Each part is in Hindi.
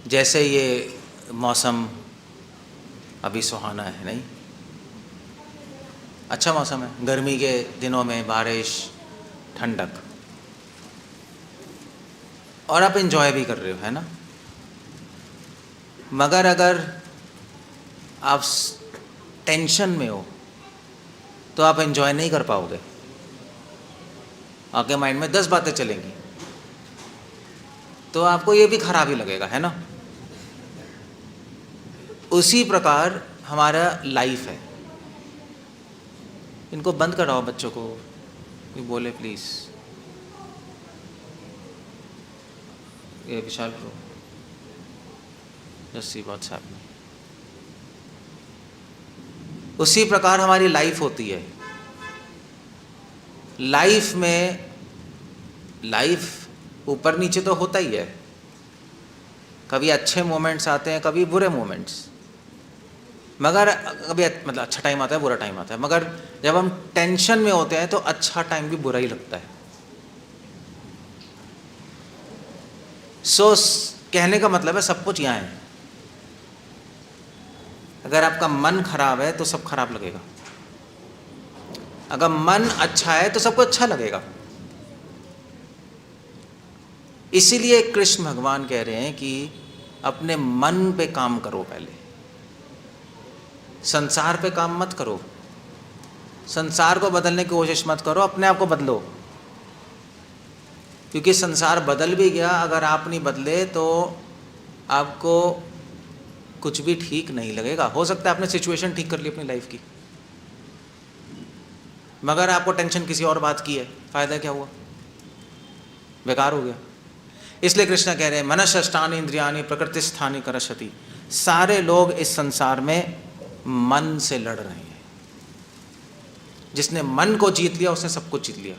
जैसे ये मौसम अभी सुहाना है, नहीं? अच्छा मौसम है, गर्मी के दिनों में बारिश, ठंडक, और आप एंजॉय भी कर रहे हो, है ना? मगर अगर आप टेंशन में हो तो आप एंजॉय नहीं कर पाओगे। आपके माइंड में 10 बातें चलेंगी तो आपको ये भी खराब ही लगेगा, है ना? उसी प्रकार हमारा लाइफ है। इनको बंद कराओ बच्चों को, ये बोले प्लीज। ये Vishal pro just see what's happening. उसी प्रकार हमारी लाइफ होती है। लाइफ में लाइफ ऊपर नीचे तो होता ही है, कभी अच्छे मोमेंट्स आते हैं, कभी बुरे मोमेंट्स, मगर कभी मतलब अच्छा टाइम आता है, बुरा टाइम आता है, मगर जब हम टेंशन में होते हैं तो अच्छा टाइम भी बुरा ही लगता है। सो कहने का मतलब है सब कुछ यहाँ है। अगर आपका मन खराब है तो सब खराब लगेगा, अगर मन अच्छा है तो सबको अच्छा लगेगा। इसीलिए कृष्ण भगवान कह रहे हैं कि अपने मन पे काम करो, पहले संसार पे काम मत करो, संसार को बदलने की कोशिश मत करो, अपने आप को बदलो। क्योंकि संसार बदल भी गया, अगर आप नहीं बदले तो आपको कुछ भी ठीक नहीं लगेगा। हो सकता है आपने सिचुएशन ठीक कर ली अपनी लाइफ की, मगर आपको टेंशन किसी और बात की है, फायदा क्या हुआ? बेकार हो गया। इसलिए कृष्ण कह रहे हैं मनश्ष्टानि इंद्रियाणि प्रकृति स्थानि करशति। सारे लोग इस संसार में मन से लड़ रहे हैं। जिसने मन को जीत लिया उसने सब कुछ जीत लिया,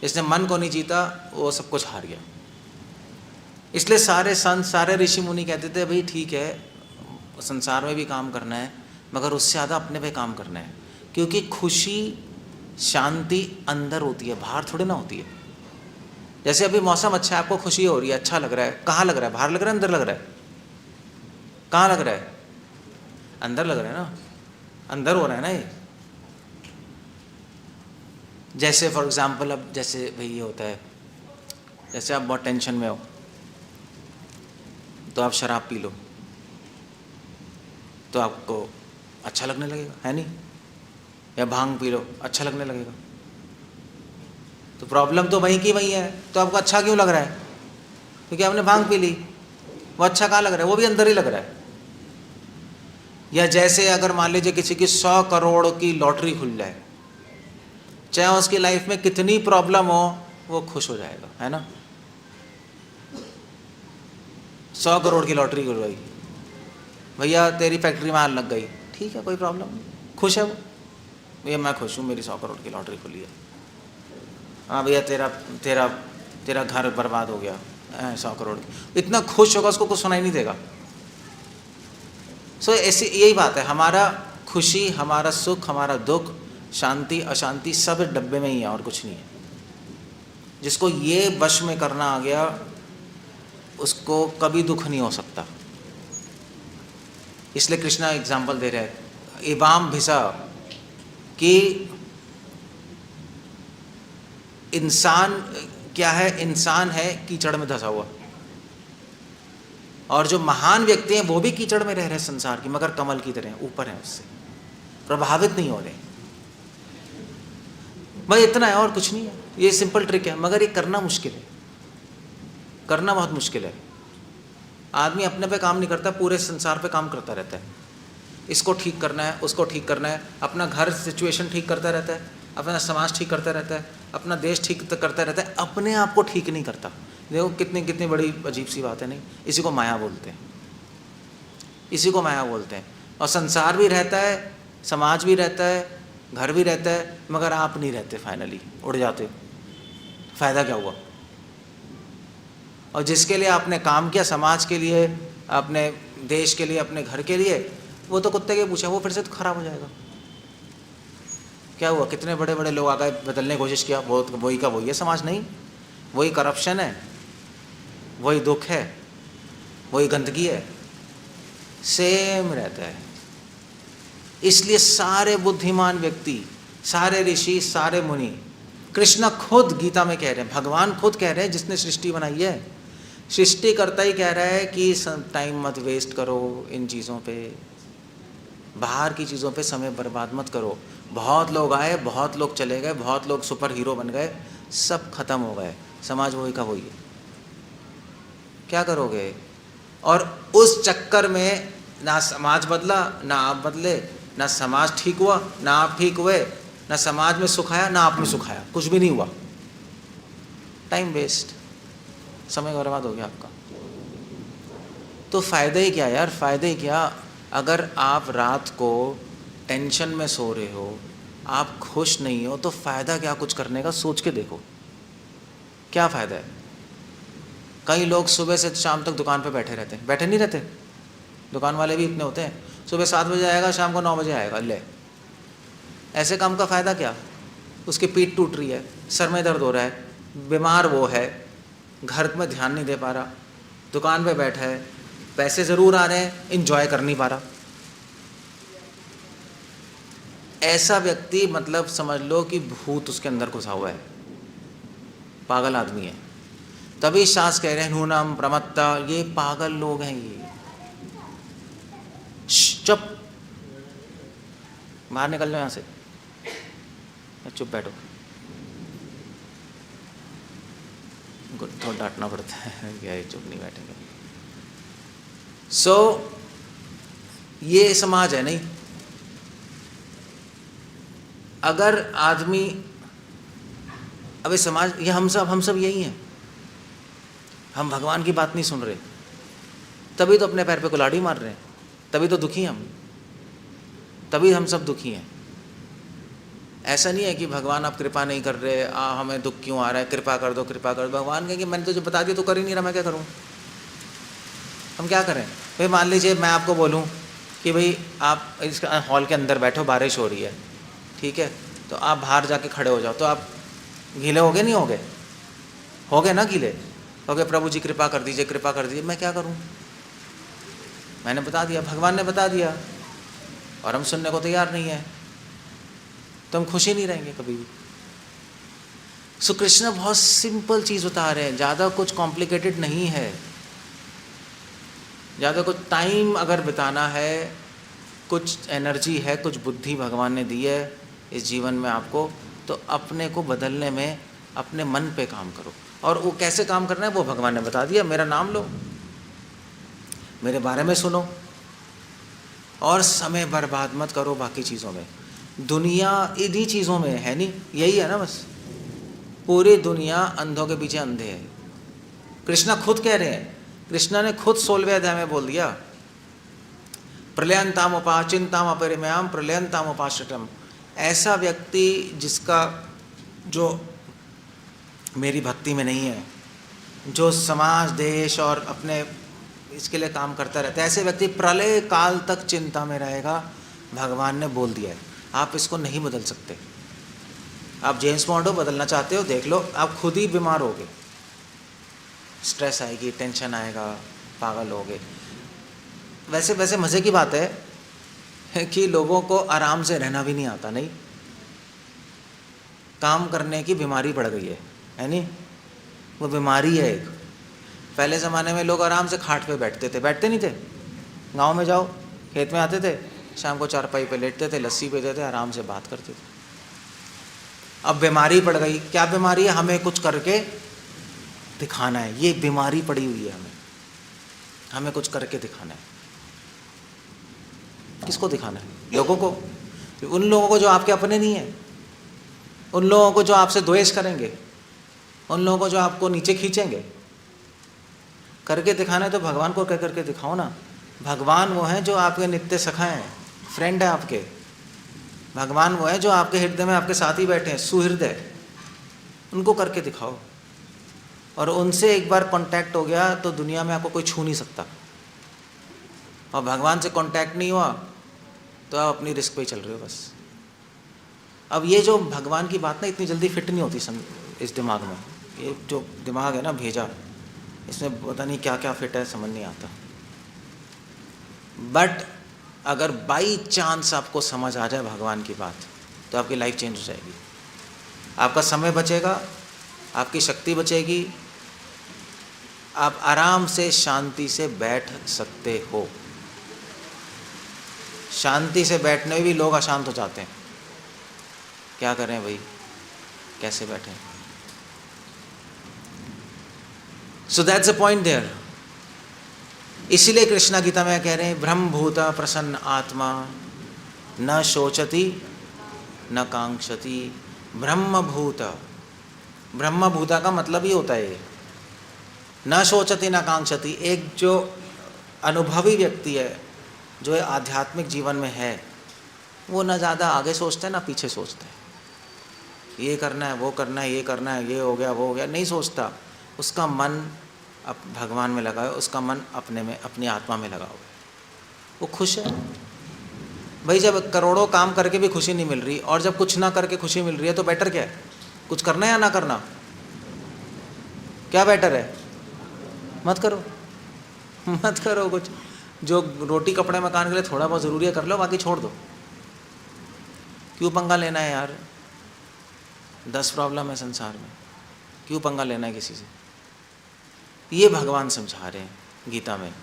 जिसने मन को नहीं जीता वो सब कुछ हार गया। इसलिए सारे संत, सारे ऋषि मुनि कहते थे भाई ठीक है, संसार में भी काम करना है, मगर उससे ज़्यादा अपने पे काम करना है। क्योंकि खुशी, शांति अंदर होती है, बाहर थोड़ी ना होती है। जैसे अभी मौसम अच्छा है, आपको खुशी हो रही है, अच्छा लग रहा है, कहाँ लग रहा है? बाहर लग रहा है, अंदर लग रहा है? कहाँ लग रहा है? अंदर लग रहा है ना, अंदर हो रहा है ना ये। जैसे फॉर एग्जाम्पल अब जैसे भाई ये होता है, जैसे आप बहुत टेंशन में हो तो आप शराब पी लो तो आपको अच्छा लगने लगेगा, है नहीं? या भांग पी लो, अच्छा लगने लगेगा। तो प्रॉब्लम तो वहीं की वहीं है, तो आपको अच्छा क्यों लग रहा है? क्योंकि आपने भांग पी ली। वो अच्छा कहाँ लग रहा है? वो भी अंदर ही लग रहा है। या जैसे अगर मान लीजिए किसी की 100 करोड़ की लॉटरी खुल जाए, चाहे उसकी लाइफ में कितनी प्रॉब्लम हो वो खुश हो जाएगा, है ना? 100 करोड़ की लॉटरी खुल गई, भैया तेरी फैक्ट्री में आग लग गई, ठीक है, कोई प्रॉब्लम नहीं, खुश है वो। भैया मैं खुश हूँ, मेरी 100 करोड़ की लॉटरी खुली है। हाँ भैया तेरा तेरा तेरा घर बर्बाद हो गया, 100 करोड़ की, इतना खुश होगा, उसको कुछ सुनाई नहीं देगा। सो ऐसी यही बात है, हमारा खुशी, हमारा सुख, हमारा दुख, शांति अशांति सब डब्बे में ही है और कुछ नहीं है। जिसको ये वश में करना आ गया उसको कभी दुख नहीं हो सकता। इसलिए कृष्णा एग्जाम्पल दे रहे हैं इबाम भिसा कि इंसान क्या है? इंसान है कीचड़ में धंसा हुआ, और जो महान व्यक्ति हैं वो भी कीचड़ में रह रहे हैं संसार की, मगर कमल की तरह ऊपर हैं, उससे प्रभावित नहीं हो रहे। भाई इतना है और कुछ नहीं है, ये सिंपल ट्रिक है, मगर ये करना मुश्किल है, करना बहुत मुश्किल है। आदमी अपने पे काम नहीं करता, पूरे संसार पे काम करता रहता है। इसको ठीक करना है, उसको ठीक करना है, अपना घर सिचुएशन ठीक करता रहता है, अपना समाज ठीक करता रहता है, अपना देश ठीक करता रहता है, अपने आप को ठीक नहीं करता। देखो कितनी कितनी बड़ी अजीब सी बात है, नहीं? इसी को माया बोलते हैं, इसी को माया बोलते हैं। और संसार भी रहता है, समाज भी रहता है, घर भी रहता है, मगर आप नहीं रहते, फाइनली उड़ जाते हो। फ़ायदा क्या हुआ? और जिसके लिए आपने काम किया, समाज के लिए, अपने देश के लिए, अपने घर के लिए, वो तो कुत्ते के पूछा, वो फिर से तो खराब हो जाएगा। क्या हुआ? कितने बड़े बड़े लोग आ गए, बदलने की कोशिश किया, बहुत वही का वही है समाज, नहीं? वही करप्शन है, वही दुख है, वही गंदगी है, सेम रहता है। इसलिए सारे बुद्धिमान व्यक्ति, सारे ऋषि, सारे मुनि, कृष्ण खुद गीता में कह रहे हैं, भगवान खुद कह रहे हैं जिसने सृष्टि बनाई है, सृष्टि करता ही कह रहा है कि टाइम मत वेस्ट करो इन चीज़ों पे, बाहर की चीज़ों पे समय बर्बाद मत करो। बहुत लोग आए, बहुत लोग चले गए, बहुत लोग सुपर हीरो बन गए, सब खत्म हो गए, समाज वही का वही है, क्या करोगे? और उस चक्कर में ना समाज बदला, ना आप बदले, ना समाज ठीक हुआ, ना आप ठीक हुए, ना समाज में सुख आया, ना आप में सुख आया, कुछ भी नहीं हुआ, टाइम वेस्ट, समय बर्बाद हो गया आपका। तो फ़ायदा ही क्या यार, फ़ायदा ही क्या? अगर आप रात को टेंशन में सो रहे हो, आप खुश नहीं हो, तो फ़ायदा क्या कुछ करने का? सोच के देखो क्या फ़ायदा है। कई लोग सुबह से शाम तक दुकान पे बैठे रहते हैं, बैठे नहीं रहते, दुकान वाले भी इतने होते हैं, सुबह 7 बजे आएगा, शाम को 9 बजे आएगा, ले ऐसे काम का फ़ायदा क्या? उसकी पीठ टूट रही है, सर में दर्द हो रहा है, बीमार वो है, घर में ध्यान नहीं दे पा रहा, दुकान पे बैठा है, पैसे ज़रूर आ रहे हैं, इंजॉय कर नहीं पा रहा। ऐसा व्यक्ति मतलब समझ लो कि भूत उसके अंदर घुसा हुआ है, पागल आदमी है। तभी शास्त्र कह रहे हैं नूनम प्रमत्ता, ये पागल लोग हैं, ये चुप, बाहर निकल लो यहाँ से, चुप बैठो, थोड़ा डांटना पड़ता है क्या, ये चुप नहीं बैठेंगे। ये समाज है नहीं। अगर आदमी, अबे समाज, ये हम सब यही हैं, हम भगवान की बात नहीं सुन रहे, तभी तो अपने पैर पे कुल्हाड़ी मार रहे हैं, तभी तो दुखी हैं हम, तभी हम सब दुखी हैं। ऐसा नहीं है कि भगवान आप कृपा नहीं कर रहे, हमें दुख क्यों आ रहा है, कृपा कर दो, कृपा कर दो। भगवान कहेंगे मैंने तुझे बता दिया, तो कर ही नहीं रहा, मैं क्या करूं? हम क्या करें भाई? मान लीजिए मैं आपको बोलूं कि भाई आप इस हॉल के अंदर बैठो, बारिश हो रही है, ठीक है, तो आप बाहर जाके खड़े हो जाओ, तो आप गीले होगे नहीं होगे? होगे ना गीले, होगे, प्रभु जी कृपा कर दीजिए, कृपा कर दीजिए। मैं क्या करूं? मैंने बता दिया, भगवान ने बता दिया, और हम सुनने को तैयार नहीं है, तो हम खुश ही नहीं रहेंगे कभी भी। सो कृष्ण बहुत सिंपल चीज़ बता रहे हैं, ज़्यादा कुछ कॉम्प्लिकेटेड नहीं है। ज़्यादा कुछ टाइम अगर बिताना है, कुछ एनर्जी है, कुछ बुद्धि भगवान ने दी है इस जीवन में आपको, तो अपने को बदलने में अपने मन पे काम करो। और वो कैसे काम करना है वो भगवान ने बता दिया, मेरा नाम लो, मेरे बारे में सुनो, और समय बर्बाद मत करो बाकी चीज़ों में। दुनिया इन्हीं चीज़ों में है नहीं, यही है ना बस, पूरी दुनिया अंधों के पीछे अंधे है। कृष्णा खुद कह रहे हैं, कृष्णा ने खुद 16वें अध्याय में बोल दिया, प्रलयंताम उपाचिंताम अपरिमयाम प्रलयंताम उपाश्रितम। ऐसा व्यक्ति जिसका, जो मेरी भक्ति में नहीं है, जो समाज देश और अपने इसके लिए काम करता रहता है, ऐसे व्यक्ति प्रलय काल तक चिंता में रहेगा, भगवान ने बोल दिया है। आप इसको नहीं बदल सकते। आप जेम्स बॉन्ड हो, बदलना चाहते हो, देख लो, आप खुद ही बीमार होगे, स्ट्रेस आएगी, टेंशन आएगा, पागल होगे। वैसे मज़े की बात है कि लोगों को आराम से रहना भी नहीं आता, नहीं, काम करने की बीमारी पड़ गई है नहीं? वो बीमारी है एक। पहले ज़माने में लोग आराम से खाट पे बैठते नहीं थे। गांव में जाओ, खेत में आते थे, शाम को चारपाई पे लेटते थे, लस्सी पीते थे, आराम से बात करते थे। अब बीमारी पड़ गई। क्या बीमारी है? हमें कुछ करके दिखाना है, ये बीमारी पड़ी हुई है हमें कुछ करके दिखाना है। किसको दिखाना है? लोगों को, उन लोगों को जो आपके अपने नहीं है, उन लोगों को जो आपसे द्वेष करेंगे, उन लोगों को जो आपको नीचे खींचेंगे। करके दिखाना है तो भगवान को कह करके दिखाओ ना। भगवान वो हैं जो आपके नित्य सखा हैं, फ्रेंड है आपके। भगवान वो है जो आपके हृदय में आपके साथ ही बैठे हैं, सुहृदय। उनको करके दिखाओ, और उनसे एक बार कांटेक्ट हो गया तो दुनिया में आपको कोई छू नहीं सकता। और भगवान से कांटेक्ट नहीं हुआ तो आप अपनी रिस्क पे ही चल रहे हो बस। अब ये जो भगवान की बात ना इतनी जल्दी फिट नहीं होती इस दिमाग में। ये जो दिमाग है ना भेजा, इसमें पता नहीं क्या क्या फिट है, समझ नहीं आता। बट अगर बाई चांस आपको समझ आ जाए भगवान की बात, तो आपकी लाइफ चेंज हो जाएगी। आपका समय बचेगा, आपकी शक्ति बचेगी, आप आराम से शांति से बैठ सकते हो। शांति से बैठने में भी लोग अशांत हो जाते हैं, क्या करें भाई, कैसे बैठें। So that's a point there. इसीलिए कृष्णा गीता में कह रहे हैं, ब्रह्मभूत प्रसन्न आत्मा न शोचति न कांक्षति। ब्रह्मभूत, ब्रह्मभूता का मतलब ही होता है न शोचति न कांक्षति। एक जो अनुभवी व्यक्ति है, जो आध्यात्मिक जीवन में है, वो ना ज़्यादा आगे सोचता है ना पीछे सोचता है। ये करना है, वो करना है, ये करना है, ये हो गया, वो हो गया, नहीं सोचता। उसका मन अब भगवान में लगा है, उसका मन अपने में, अपनी आत्मा में लगा हुआ है, वो खुश है। भाई जब करोड़ों काम करके भी खुशी नहीं मिल रही, और जब कुछ ना करके खुशी मिल रही है, तो बेटर क्या है? कुछ करना है या ना करना? क्या बेटर है? मत करो, मत करो कुछ। जो रोटी कपड़े मकान के लिए थोड़ा बहुत ज़रूरी है कर लो, बाकी छोड़ दो। क्यों पंगा लेना है यार? 10 प्रॉब्लम है संसार में, क्यों पंगा लेना है किसी से? ये भगवान समझा रहे हैं गीता में।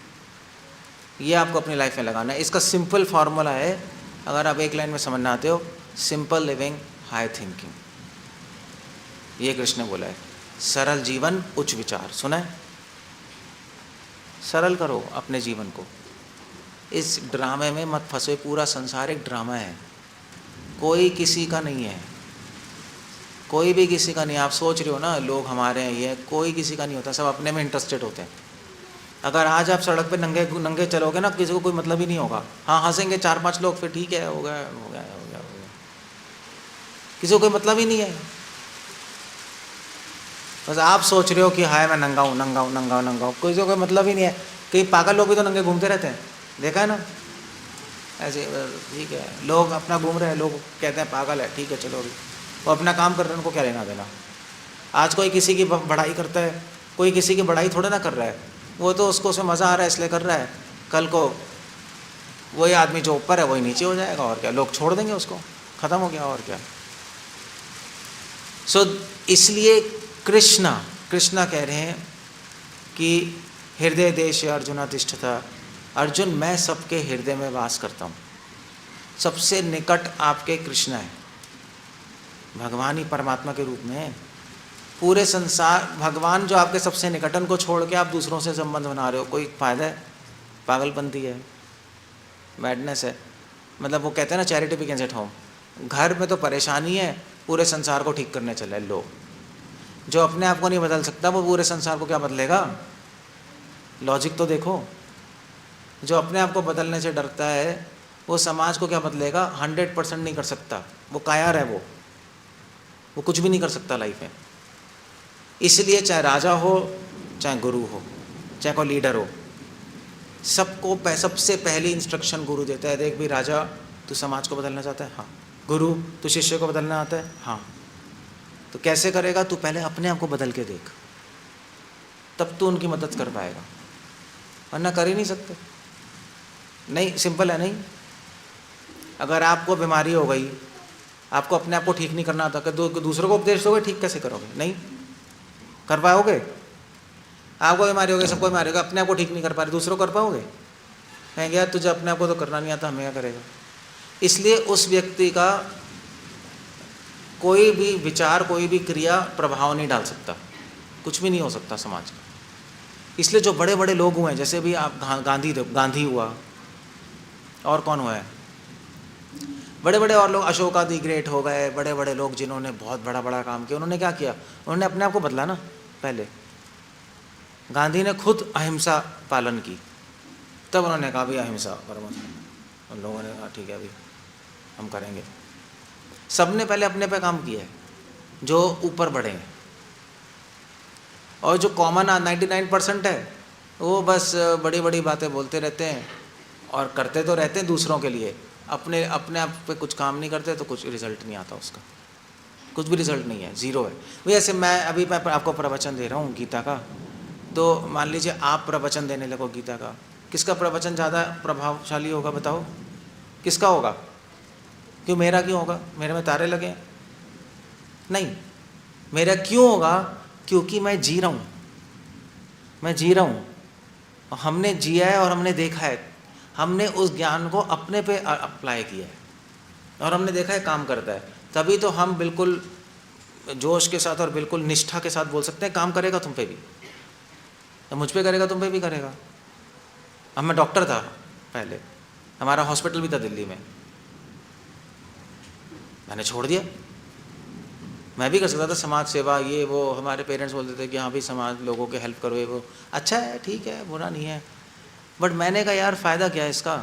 ये आपको अपनी लाइफ में लगाना है। इसका सिंपल फार्मूला है, अगर आप एक लाइन में समझना आते हो, सिंपल लिविंग हाई थिंकिंग। ये कृष्ण ने बोला है, सरल जीवन उच्च विचार। सुना है? सरल करो अपने जीवन को, इस ड्रामे में मत फंसो। पूरा संसार एक ड्रामा है, कोई किसी का नहीं है, कोई भी किसी का नहीं। आप सोच रहे हो ना लोग हमारे हैं, ये कोई किसी का नहीं होता, सब अपने में इंटरेस्टेड होते हैं। अगर आज आप सड़क पे नंगे नंगे चलोगे ना, किसी को कोई मतलब ही नहीं होगा। हाँ हंसेंगे 4-5 लोग, फिर ठीक है, हो गया हो गया हो गया हो गया, किसी को कोई मतलब ही नहीं है। बस आप सोच रहे हो कि हाय मैं नंगा हूँ नंगा हूँ नंगा हूँ नंगा हूँ, किसी को कोई मतलब ही नहीं है। कई पागल लोग भी तो नंगे घूमते रहते हैं, देखा है ना? ऐसे ठीक है, लोग अपना घूम रहे हैं, लोग कहते हैं पागल है, ठीक है चलो, अभी वो अपना काम कर रहे हैं, उनको क्या लेना देना। आज कोई किसी की बढ़ाई करता है, कोई किसी की बढ़ाई थोड़ा ना कर रहा है, वो तो उसको उसमें मज़ा आ रहा है इसलिए कर रहा है। कल को वही आदमी जो ऊपर है वही नीचे हो जाएगा, और क्या, लोग छोड़ देंगे उसको, ख़त्म हो गया, और क्या। सो इसलिए कृष्णा कह रहे हैं कि हृदय देश अर्जुन तिष्ठता। अर्जुन मैं सबके हृदय में वास करता हूँ। सबसे निकट आपके कृष्ण है, भगवान ही परमात्मा के रूप में है। पूरे संसार भगवान जो आपके सबसे निकटन को छोड़ के आप दूसरों से संबंध बना रहे हो, कोई फ़ायदा है? पागलपंती है, मैडनेस है। मतलब वो कहते हैं ना, चैरिटी बिगिंस एट होम। घर में तो परेशानी है, पूरे संसार को ठीक करने चले लोग। जो अपने आप को नहीं बदल सकता, वो पूरे संसार को क्या बदलेगा? लॉजिक तो देखो। जो अपने आप को बदलने से डरता है, वो समाज को क्या बदलेगा? 100% नहीं कर सकता, वो कायर है, वो कुछ भी नहीं कर सकता लाइफ में। इसलिए चाहे राजा हो, चाहे गुरु हो, चाहे कोई लीडर हो, सबको सबसे पहली इंस्ट्रक्शन गुरु देता है, देख भी राजा, तू समाज को बदलना चाहता है? हाँ। गुरु, तू शिष्य को बदलना आता है? हाँ। तो कैसे करेगा? तू पहले अपने आप को बदल के देख, तब तू उनकी मदद कर पाएगा, वरना कर ही नहीं सकते। नहीं, सिंपल है नहीं। अगर आपको बीमारी हो गई, आपको अपने आप को ठीक नहीं करना आता, कि दूसरों को उपदेश दोगे, ठीक कैसे करोगे? नहीं कर पाओगे। आपको बीमारी हो गई, सबको बीमारी होगा, अपने आप को ठीक नहीं कर पा रहे, दूसरों कर पाओगे? कहेंगे यार तुझे अपने आप को तो करना नहीं आता, हमें क्या करेगा? इसलिए उस व्यक्ति का कोई भी विचार, कोई भी क्रिया प्रभाव नहीं डाल सकता, कुछ भी नहीं हो सकता समाज का। इसलिए जो बड़े बड़े लोग हुए हैं, जैसे भी आप गांधी हुआ, और कौन हुआ है, बड़े बड़े और लोग, अशोका दी ग्रेट हो गए, बड़े बड़े लोग जिन्होंने बहुत बड़ा बड़ा काम किया, उन्होंने क्या किया? उन्होंने अपने आप को बदला ना। पहले गांधी ने खुद अहिंसा पालन की, तब उन्होंने कहा भी अहिंसा परम। उन लोगों ने कहा ठीक है अभी हम करेंगे। सबने पहले अपने पे काम किया है, जो ऊपर बढ़े हैं। और जो कॉमन 99% है, वो बस बड़ी बड़ी बातें बोलते रहते हैं और करते तो रहते हैं दूसरों के लिए, अपने आप पे कुछ काम नहीं करते, तो कुछ रिजल्ट नहीं आता उसका, कुछ भी रिजल्ट नहीं है, ज़ीरो है। वही ऐसे मैं आपको प्रवचन दे रहा हूँ गीता का, तो मान लीजिए आप प्रवचन देने लगो गीता का, किसका प्रवचन ज़्यादा प्रभावशाली होगा बताओ? किसका होगा? क्यों मेरा क्यों होगा? मेरे में तारे लगे हैं? नहीं, मेरा क्यों होगा? क्योंकि मैं जी रहा हूँ, मैं जी रहा हूँ, हमने जिया है और हमने देखा है, हमने उस ज्ञान को अपने पे अप्लाई किया है और हमने देखा है काम करता है। तभी तो हम बिल्कुल जोश के साथ और बिल्कुल निष्ठा के साथ बोल सकते हैं काम करेगा तुम पे भी, तो मुझ पे करेगा तुम पे भी करेगा। अब मैं डॉक्टर था पहले, हमारा हॉस्पिटल भी था दिल्ली में, मैंने छोड़ दिया। मैं भी कर सकता था समाज सेवा ये वो, हमारे पेरेंट्स बोलते थे कि हाँ भाई समाज लोगों के हेल्प करो, ये वो अच्छा है, ठीक है, बुरा नहीं है, बट मैंने कहा यार फ़ायदा क्या है इसका?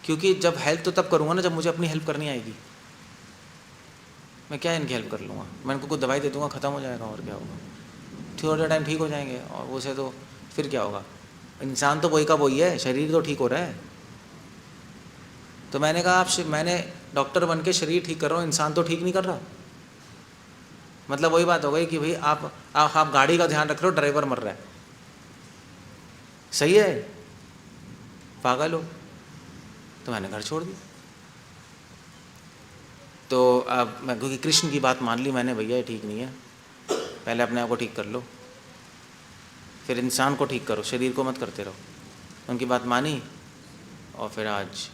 क्योंकि जब हेल्प तो तब करूँगा ना जब मुझे अपनी हेल्प करनी आएगी। मैं क्या इनकी हेल्प कर लूँगा? मैं इनको कुछ दवाई दे दूँगा, ख़त्म हो जाएगा, और क्या होगा? थोड़ा टाइम ठीक हो जाएंगे, और उसे तो फिर क्या होगा? इंसान तो वही का वही है, शरीर तो ठीक हो रहा है। तो मैंने कहा मैंने डॉक्टर बन के शरीर ठीक कर रहा हूँ, इंसान तो ठीक नहीं कर रहा। मतलब वही बात हो गई कि भाई आप गाड़ी का ध्यान रख रहे हो, ड्राइवर मर रहा है, सही है? पागल हो? तो मैंने घर छोड़ दिया। तो अब मैं क्योंकि कृष्ण की बात मान ली मैंने, भैया ये ठीक नहीं है, पहले अपने आप को ठीक कर लो, फिर इंसान को ठीक करो, शरीर को मत करते रहो। उनकी बात मानी और फिर आज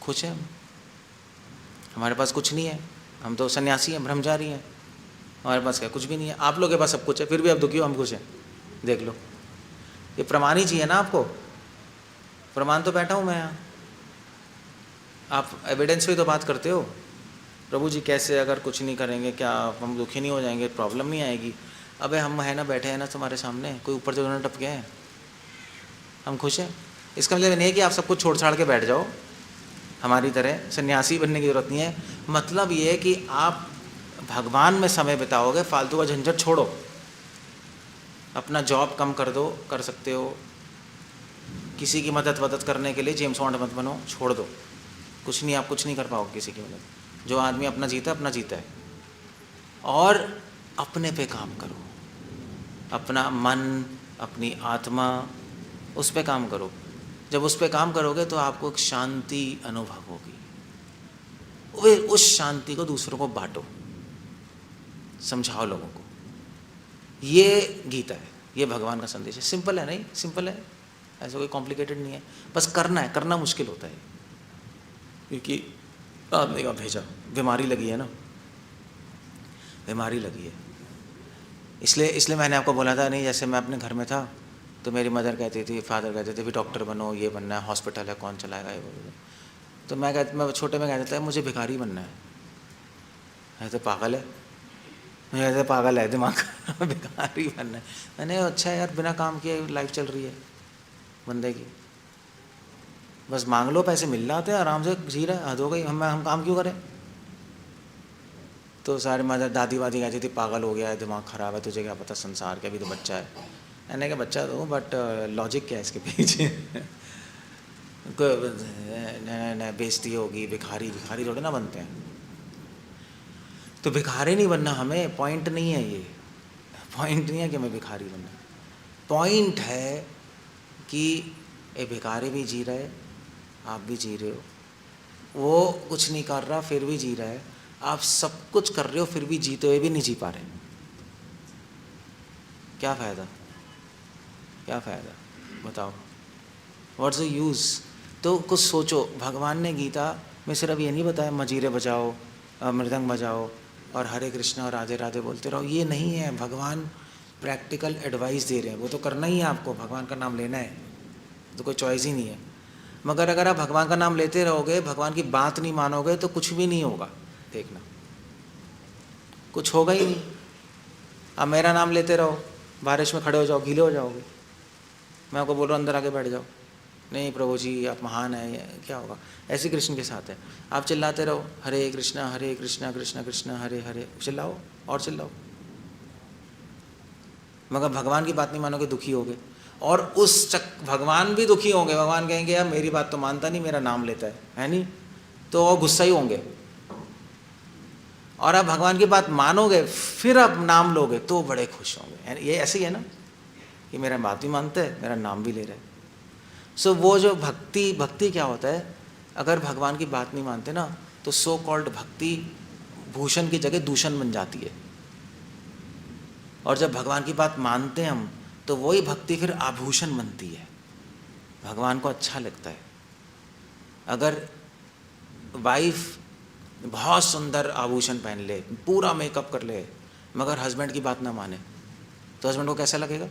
खुश हैं। हमारे पास कुछ नहीं है, हम तो सन्यासी हैं, ब्रह्मचारी हैं, हमारे पास क्या कुछ भी नहीं है। आप लोगों के पास सब कुछ है, फिर भी आप दुखी हो, हम खुश हैं। देख लो, ये प्रमाण ही चाहिए ना आपको, प्रमाण तो बैठा हूँ मैं यहाँ, आप एविडेंस पे तो बात करते हो। प्रभु जी कैसे, अगर कुछ नहीं करेंगे क्या हम दुखी नहीं हो जाएंगे, प्रॉब्लम नहीं आएगी? अबे हम है ना, बैठे हैं ना तुम्हारे सामने, कोई ऊपर से उन्होंने टपके हैं, हम खुश हैं। इसका मतलब नहीं है कि आप सब कुछ छोड़ छाड़ के बैठ जाओ, हमारी तरह सन्यासी बनने की ज़रूरत नहीं है। मतलब ये है कि आप भगवान में समय बिताओगे, फालतू का झंझट छोड़ो, अपना जॉब कम कर दो, कर सकते हो, किसी की मदद करने के लिए जेम्स बॉन्ड मत बनो, छोड़ दो, कुछ नहीं, आप कुछ नहीं कर पाओगे किसी की मदद। जो आदमी अपना जीता है अपना जीता है, और अपने पे काम करो, अपना मन, अपनी आत्मा, उस पे काम करो। जब उस पे काम करोगे तो आपको एक शांति अनुभव होगी, फिर उस शांति को दूसरों को बांटो, समझाओ लोगों को। ये गीता है, ये भगवान का संदेश है। सिंपल है, नहीं सिंपल है, ऐसा कोई कॉम्प्लिकेटेड नहीं है, बस करना है। करना मुश्किल होता है क्योंकि आदमी का भेजा, बीमारी लगी है ना, बीमारी लगी है, इसलिए मैंने आपको बोला था नहीं। जैसे मैं अपने घर में था तो मेरी मदर कहती थी, फादर कहते थे भी डॉक्टर बनो, ये बनना है, हॉस्पिटल है, कौन चलाएगा ये बोलो। तो मैं छोटे में कहता था मुझे भिखारी बनना है। ऐसे पागल है, मुझे ऐसे पागल है दिमाग भिखारी बनना है। मैंने अच्छा यार, बिना काम किए लाइफ चल रही है बंदे की, बस मांग लो, पैसे मिल जाते हैं, आराम से जी रहा है, हद हो गई, हम काम क्यों करें? तो सारे मदर दादी वादी कहती थी पागल हो गया है, दिमाग ख़राब है, तुझे क्या पता संसार के, अभी तो बच्चा है। मैंने कहा बच्चा तो, बट लॉजिक क्या है इसके पीछे? बेइज्जती होगी, भिखारी थोड़े ना बनते हैं। तो भिखारी नहीं बनना हमें, पॉइंट नहीं है ये, पॉइंट नहीं है कि हमें भिखारी बनना, पॉइंट है कि ये भिखारी भी जी रहे, आप भी जी रहे हो, वो कुछ नहीं कर रहा फिर भी जी रहा है, आप सब कुछ कर रहे हो फिर भी जीते हुए भी नहीं जी पा रहे, क्या फ़ायदा? क्या फ़ायदा बताओ? What's the use? तो कुछ सोचो। भगवान ने गीता में सिर्फ ये नहीं बताया मजीरे बजाओ, मृदंग बजाओ और हरे कृष्णा और राधे राधे बोलते रहो, ये नहीं है। भगवान प्रैक्टिकल एडवाइस दे रहे हैं, वो तो करना ही है आपको, भगवान का नाम लेना है, तो कोई चॉइस ही नहीं है। मगर अगर आप भगवान का नाम लेते रहोगे, भगवान की बात नहीं मानोगे, तो कुछ भी नहीं होगा, देखना कुछ होगा ही नहीं। आप मेरा नाम लेते रहो, बारिश में खड़े हो जाओ, गीले हो जाओगे, मैं आपको बोल रहा हूँ अंदर आके बैठ जाओ, नहीं प्रभु जी आप महान हैं, क्या होगा? ऐसे कृष्ण के साथ है, आप चिल्लाते रहो हरे कृष्णा कृष्णा कृष्णा हरे हरे, चिल्लाओ और चिल्लाओ, मगर भगवान की बात नहीं मानोगे, दुखी होगे, और भगवान भी दुखी होंगे। भगवान कहेंगे यार मेरी बात तो मानता नहीं, मेरा नाम लेता है नहीं, तो वो गुस्सा ही होंगे। और आप भगवान की बात मानोगे, फिर आप नाम लोगे तो बड़े खुश होंगे। ये ऐसे ही है ना कि मेरा बात भी मानते हैं, मेरा नाम भी ले रहे हैं। सो वो जो भक्ति क्या होता है, अगर भगवान की बात नहीं मानते ना तो सो कॉल्ड भक्ति भूषण की जगह दूषण बन जाती है। और जब भगवान की बात मानते हैं हम तो वही भक्ति फिर आभूषण बनती है, भगवान को अच्छा लगता है। अगर वाइफ बहुत सुंदर आभूषण पहन ले, पूरा मेकअप कर ले, मगर हस्बैंड की बात ना माने तो हस्बैंड को कैसा लगेगा?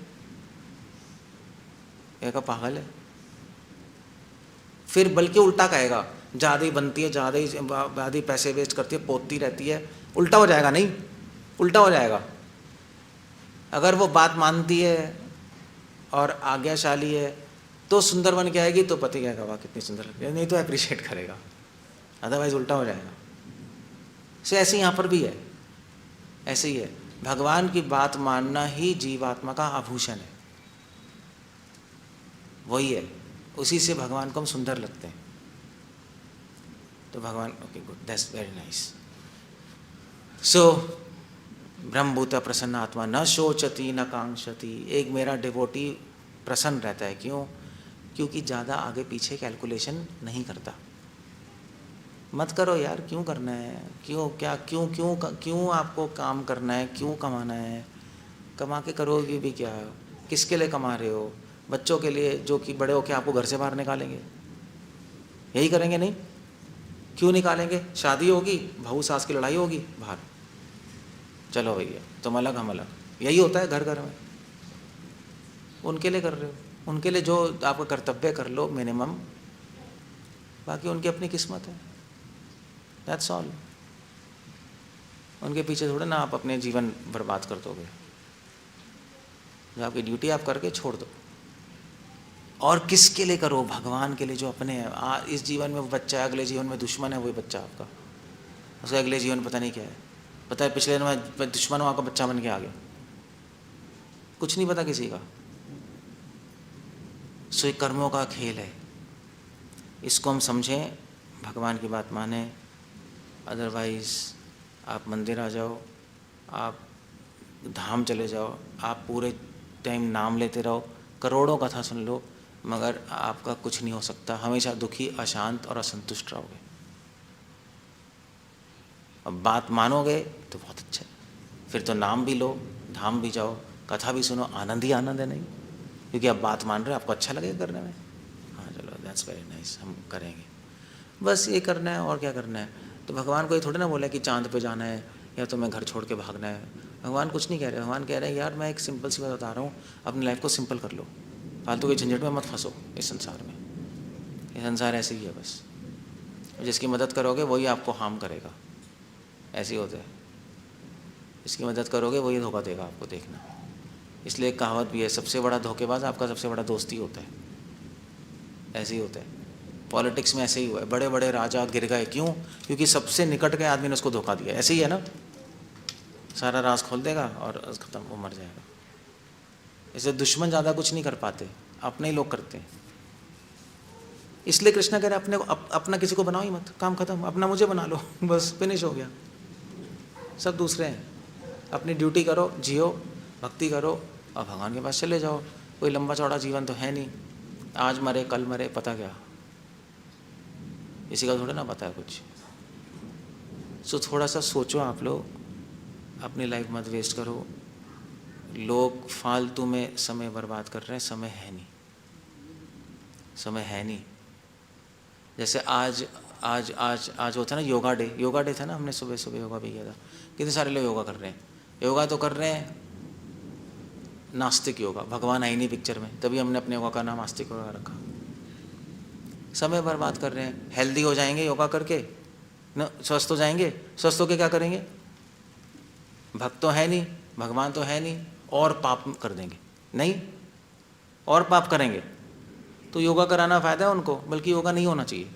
एक पागल है। फिर बल्कि उल्टा कहेगा, ज़्यादा ही बनती है, ज़्यादा ही पैसे वेस्ट करती है, पोतती रहती है। उल्टा हो जाएगा, नहीं उल्टा हो जाएगा। अगर वो बात मानती है और आज्ञाशाली है तो सुंदर बन के आएगी तो पति कहेगा वाह कितनी सुंदर लगती है, नहीं तो अप्रिशिएट करेगा, अदरवाइज उल्टा हो जाएगा। सो ऐसे यहाँ पर भी है, ऐसे ही है। भगवान की बात मानना ही जीवात्मा का आभूषण है, वही है, उसी से भगवान को हम सुंदर लगते हैं। तो भगवान, okay good, that's very nice. So ब्रह्मभूत प्रसन्न आत्मा न शोचती न कांक्षति। एक मेरा डिवोटी प्रसन्न रहता है, क्यों? क्योंकि ज़्यादा आगे पीछे कैलकुलेशन नहीं करता। मत करो यार, क्यों करना है, क्यों क्या, क्यों क्यों क्यों आपको काम करना है, क्यों कमाना है, कमा के करोगे भी क्या, किसके लिए कमा रहे हो? बच्चों के लिए, जो कि बड़े होकर आपको घर से बाहर निकालेंगे, यही करेंगे? नहीं, क्यों निकालेंगे? शादी होगी, बहू सास की लड़ाई होगी, बाहर चलो भैया, तुम अलग हम अलग, यही होता है घर घर में। उनके लिए कर रहे हो, उनके लिए जो आपका कर्तव्य कर लो मिनिमम, बाकी उनकी अपनी किस्मत है, दैट्स ऑल। उनके पीछे थोड़े ना आप अपने जीवन बर्बाद कर दोगे। जो आपकी ड्यूटी आप करके छोड़ दो। और किसके लिए करो? भगवान के लिए, जो अपने हैं। इस जीवन में वो बच्चा है, अगले जीवन में दुश्मन है वही बच्चा आपका, उसका अगले जीवन पता नहीं क्या है, पता है पिछले जन्म में दुश्मन हो, आपका बच्चा बन के आ गया, कुछ नहीं पता किसी का। सो ये कर्मों का खेल है, इसको हम समझें, भगवान की बात माने। अदरवाइज आप मंदिर आ जाओ, आप धाम चले जाओ, आप पूरे टाइम नाम लेते रहो, करोड़ों कथा सुन लो, मगर आपका कुछ नहीं हो सकता। हमेशा दुखी, अशांत और असंतुष्ट रहोगे। अब बात मानोगे तो बहुत अच्छा है, फिर तो नाम भी लो, धाम भी जाओ, कथा भी सुनो, आनंद ही आनंद है। नहीं, क्योंकि आप बात मान रहे हो, आपको अच्छा लगेगा करने में। हाँ चलो, दैट्स वेरी नाइस, हम करेंगे, बस ये करना है, और क्या करना है। तो भगवान को ये थोड़ी ना बोला कि चांद पे जाना है या तुम्हें घर छोड़ के भागना है। भगवान कुछ नहीं कह रहे। भगवान कह रहे हैं यार मैं एक सिंपल सी बात बता रहा हूँ, अपनी लाइफ को सिंपल कर लो, फालतू के झंझट में मत फंसो इस संसार में। ये संसार ऐसे ही है, बस जिसकी मदद करोगे वही आपको हार्म करेगा, ऐसे ही होता है। जिसकी मदद करोगे वही धोखा देगा आपको, देखना। इसलिए एक कहावत भी है, सबसे बड़ा धोखेबाज आपका सबसे बड़ा दोस्त ही होता है। ऐसे ही होता है, पॉलिटिक्स में ऐसे ही हुआ है, बड़े बड़े राजा गिर गए, क्यों? क्योंकि सबसे निकट के आदमी ने उसको धोखा दिया। ऐसे ही है ना, सारा राज खोल देगा और ख़त्म, वो मर जाएगा। इसलिए दुश्मन ज़्यादा कुछ नहीं कर पाते, अपने ही लोग करते हैं। इसलिए कृष्ण कह रहे अपने अपना किसी को बनाओ ही मत, काम खत्म, अपना मुझे बना लो, बस फिनिश हो गया, सब दूसरे हैं। अपनी ड्यूटी करो, जियो, भक्ति करो और भगवान के पास चले जाओ। कोई लंबा चौड़ा जीवन तो है नहीं, आज मरे कल मरे, पता क्या, इसी का थोड़ा ना पता है कुछ। सो थोड़ा सा सोचो आप लोग, अपनी लाइफ मत वेस्ट करो। लोग फालतू में समय बर्बाद कर रहे हैं, समय है नहीं, समय है नहीं। जैसे आज आज आज आज होता है ना योगा डे था ना, हमने सुबह सुबह योगा भी किया था। कितने सारे लोग योगा कर रहे हैं, योगा तो कर रहे हैं नास्तिक योगा, भगवान है ही नहीं पिक्चर में, तभी हमने अपने योगा का नाम आस्तिक योगा रखा। समय बर्बाद कर रहे हैं। हेल्दी हो जाएंगे योगा करके न, स्वस्थ हो जाएंगे, स्वस्थ होके क्या करेंगे? भक्त तो है नहीं, भगवान तो है नहीं, और पाप कर देंगे, नहीं और पाप करेंगे। तो योगा कराना फ़ायदा है उनको, बल्कि योगा नहीं होना चाहिए।